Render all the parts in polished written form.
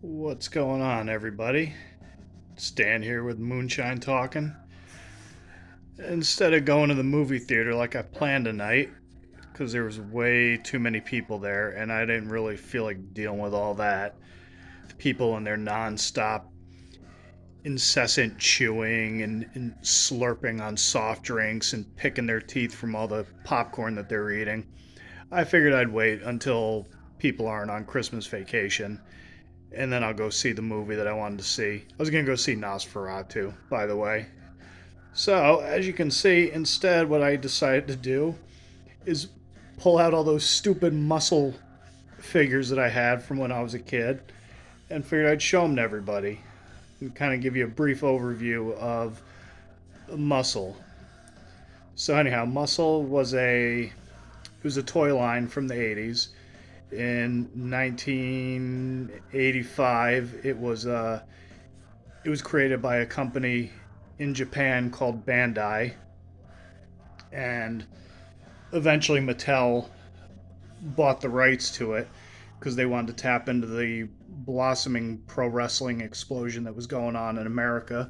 What's going on, everybody? Stan here with Moonshine Talking. Instead of going to the movie theater like I planned tonight, because there was way too many people there and I didn't really feel like dealing with all that. The people and their non-stop, incessant chewing and slurping on soft drinks and picking their teeth from all the popcorn that they're eating. I figured I'd wait until people aren't on Christmas vacation and then I'll go see the movie that I wanted to see. I was going to go see Nosferatu, by the way. So, as you can see, instead, what I decided to do is pull out all those stupid muscle figures that I had from when I was a kid and figured I'd show them to everybody and kind of give you a brief overview of Muscle. So, anyhow, Muscle was a toy line from the 80s. In 1985, it was created by a company in Japan called Bandai, and eventually Mattel bought the rights to it because they wanted to tap into the blossoming pro wrestling explosion that was going on in America.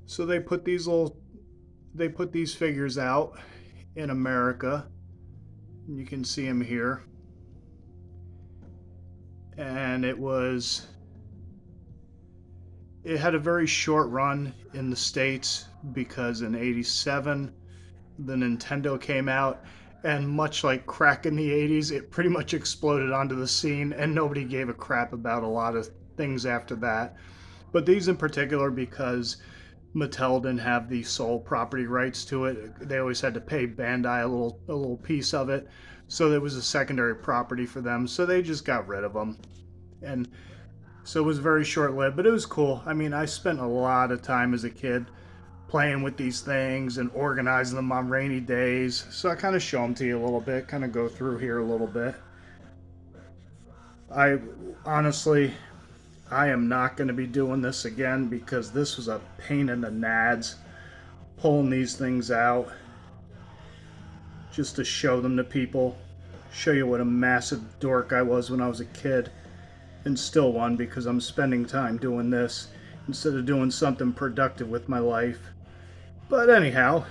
So they put these figures out in America. You can see them here. And it had a very short run in the States because in 87 the Nintendo came out, and much like crack in the 80s, it pretty much exploded onto the scene and nobody gave a crap about a lot of things after that. But these in particular, because Mattel didn't have the sole property rights to it, they always had to pay Bandai a little piece of it, so there was a secondary property for them, so they just got rid of them. And so it was very short lived, but it was cool. I mean, I spent a lot of time as a kid playing with these things and organizing them on rainy days. So I kind of show them to you a little bit, kind of go through here a little bit. I honestly, I am not going to be doing this again because this was a pain in the nads pulling these things out just to show them to people. Show you what a massive dork I was when I was a kid, and still one because I'm spending time doing this instead of doing something productive with my life. But anyhow,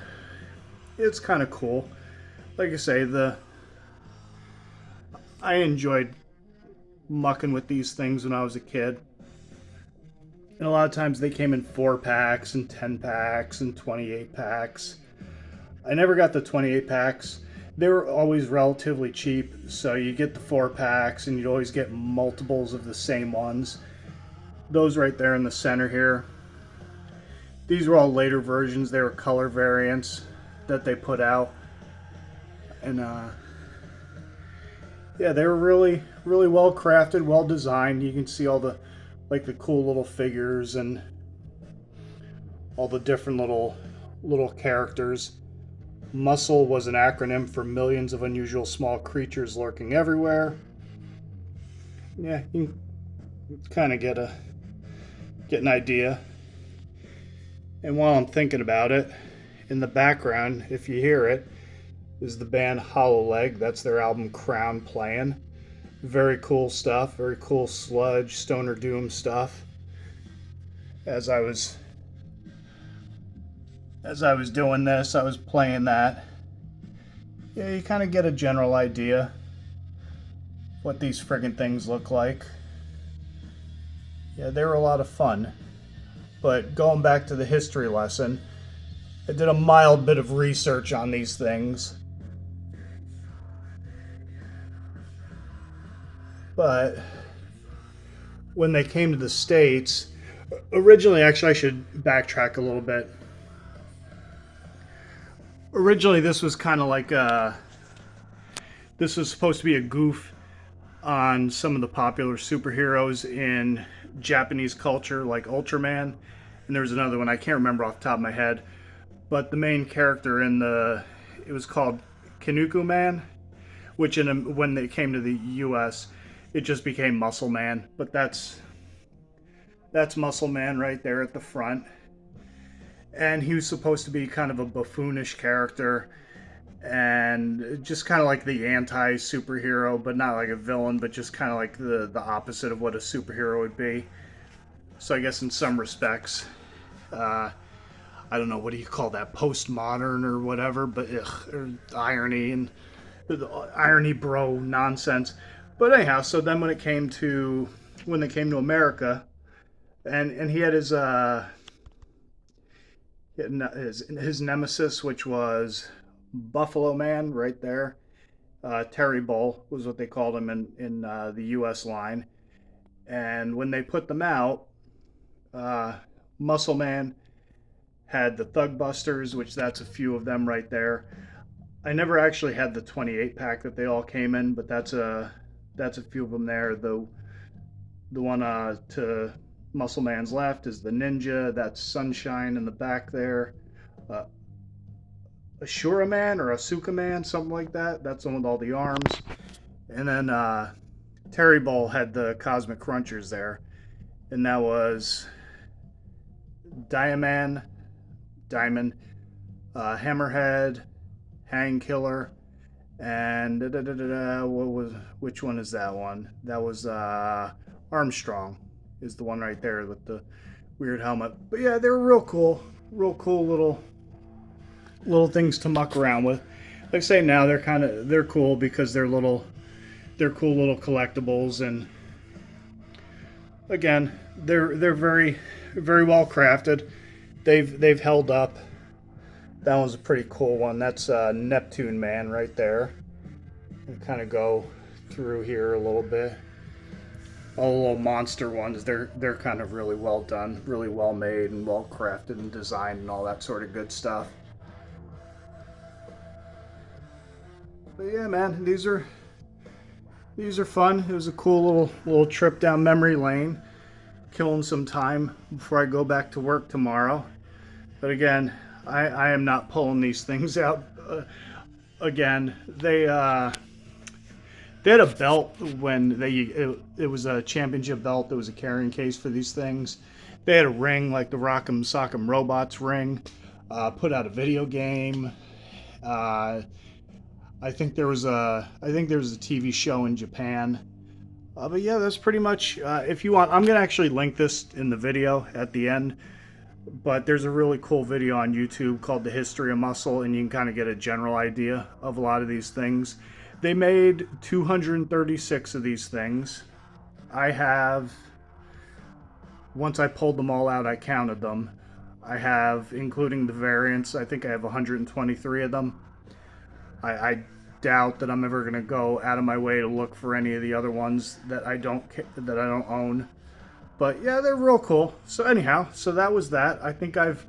it's kind of cool. Like I say, I enjoyed mucking with these things when I was a kid. And a lot of times they came in 4 packs and 10 packs and 28 packs. I never got the 28 packs. They were always relatively cheap, so you get the 4 packs and you'd always get multiples of the same ones. Those right there in the center here. These were all later versions. They were color variants that they put out. And yeah, they were really, really well crafted, well designed. You can see all the cool little figures and all the different little characters. M.U.S.C.L.E was an acronym for Millions of Unusual Small Creatures Lurking Everywhere. Yeah, you can kind of get an idea. And while I'm thinking about it, in the background, if you hear it, is the band Leg. That's their album Crown playing. Very cool stuff, very cool sludge, stoner doom stuff. As I was doing this, I was playing that. Yeah, you kind of get a general idea what these friggin' things look like. Yeah, they were a lot of fun. But going back to the history lesson, I did a mild bit of research on these things. But when they came to the States, originally, actually, I should backtrack a little bit. Originally, this was kind of like this was supposed to be a goof on some of the popular superheroes in Japanese culture, like Ultraman. And there's another one I can't remember off the top of my head, but the main character it was called Kanuku Man, which when they came to the U.S., it just became Muscle Man. But that's Muscle Man right there at the front. And he was supposed to be kind of a buffoonish character, and just kind of like the anti superhero, but not like a villain, but just kind of like the opposite of what a superhero would be. So I guess in some respects, uh, I don't know, what do you call that, postmodern or whatever, but or irony and the irony bro nonsense. But anyhow, so then when they came to America, and he had his nemesis, which was Buffalo Man, right there. Terry Bull was what they called him in the U.S. line. And when they put them out, uh, Muscle Man had the Thug Busters, which that's a few of them right there. I never actually had the 28 pack that they all came in, but that's a few of them there. The one to Muscle Man's left is the Ninja. That's Sunshine in the back there. Uh, Ashura Man or Asuka Man, something like that. That's the one with all the arms. And then Terry Ball had the Cosmic Crunchers there, and that was Diamond, Hammerhead, Hang Killer, and which one is that one? That was Armstrong, is the one right there with the weird helmet. But yeah, they're real cool little things to muck around with. Like I say, now they're cool because they're cool little collectibles, and again, they're very well crafted. They've held up. That one's a pretty cool one. That's Neptune Man right there. And kind of go through here a little bit. All the little monster ones, they're kind of really well done, really well made and well crafted and designed and all that sort of good stuff. But yeah, man, these are fun. It was a cool little trip down memory lane, killing some time before I go back to work tomorrow. But again, I am not pulling these things out. Again, they had a belt when it was a championship belt. There was a carrying case for these things. They had a ring like the Rock'em Sock'em Robots ring. Put out a video game. I think there was a TV show in Japan. But yeah, that's pretty much. If you want, I'm gonna actually link this in the video at the end. But there's a really cool video on YouTube called The History of Muscle, and you can kind of get a general idea of a lot of these things. They made 236 of these things. Once I pulled them all out, I counted them. I have, including the variants, I think I have 123 of them. I doubt that I'm ever going to go out of my way to look for any of the other ones that I don't own. But yeah, they're real cool. So anyhow, so that was that. I think I've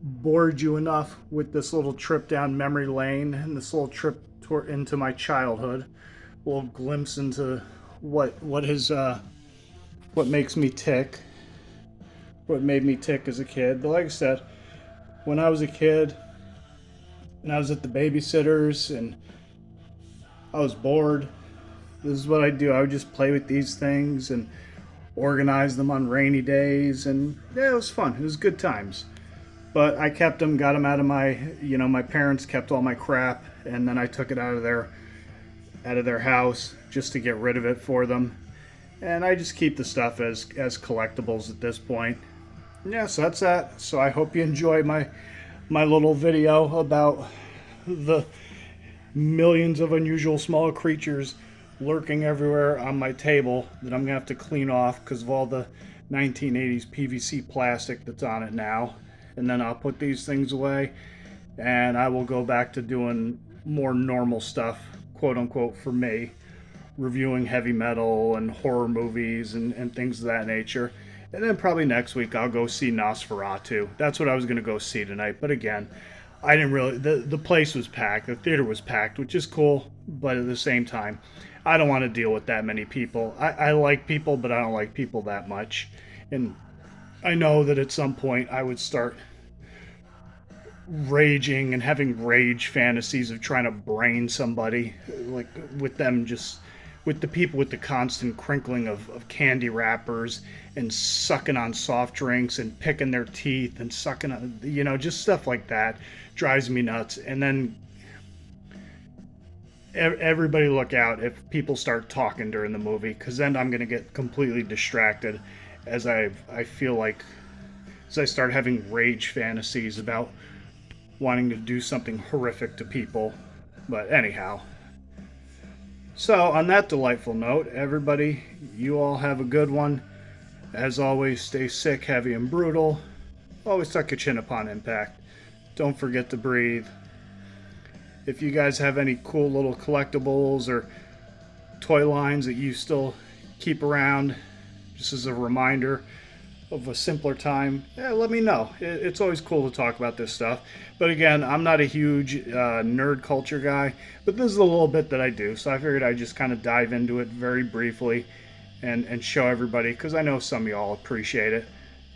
bored you enough with this little trip down memory lane and this little trip into my childhood. A little glimpse into what makes me tick, what made me tick as a kid. But like I said, when I was a kid and I was at the babysitters and I was bored, this is what I'd do. I would just play with these things and organize them on rainy days, and yeah, it was fun. It was good times. But I kept them, got them out of my parents kept all my crap, and then I took it out of their house just to get rid of it for them. And I just keep the stuff as collectibles at this point. Yeah, so that's that. So I hope you enjoyed my little video about the millions of unusual small creatures lurking everywhere on my table that I'm gonna have to clean off because of all the 1980s PVC plastic that's on it now. And then I'll put these things away and I will go back to doing more normal stuff, quote unquote, for me, reviewing heavy metal and horror movies and things of that nature. And then probably next week I'll go see Nosferatu. That's what I was gonna go see tonight. But again, I didn't really, the place was packed, the theater was packed, which is cool, but at the same time, I don't want to deal with that many people. I like people, but I don't like people that much. And I know that at some point I would start raging and having rage fantasies of trying to brain somebody, like with the people with the constant crinkling of candy wrappers and sucking on soft drinks and picking their teeth and sucking on, just stuff like that drives me nuts. And then everybody look out if people start talking during the movie, because then I'm going to get completely distracted as I feel like as I start having rage fantasies about wanting to do something horrific to people. But anyhow, so on that delightful note, everybody, you all have a good one. As always, stay sick, heavy, and brutal. Always tuck your chin upon impact. Don't forget to breathe. If you guys have any cool little collectibles or toy lines that you still keep around, just as a reminder of a simpler time, let me know. It's always cool to talk about this stuff. But again, I'm not a huge nerd culture guy, but this is a little bit that I do. So I figured I'd just kind of dive into it very briefly and show everybody, because I know some of y'all appreciate it.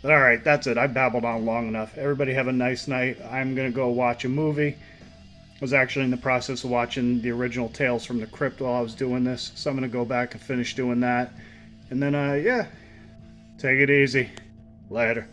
But all right, that's it. I babbled on long enough. Everybody have a nice night. I'm going to go watch a movie. I was actually in the process of watching the original Tales from the Crypt while I was doing this, so I'm going to go back and finish doing that. And then, yeah, take it easy. Later.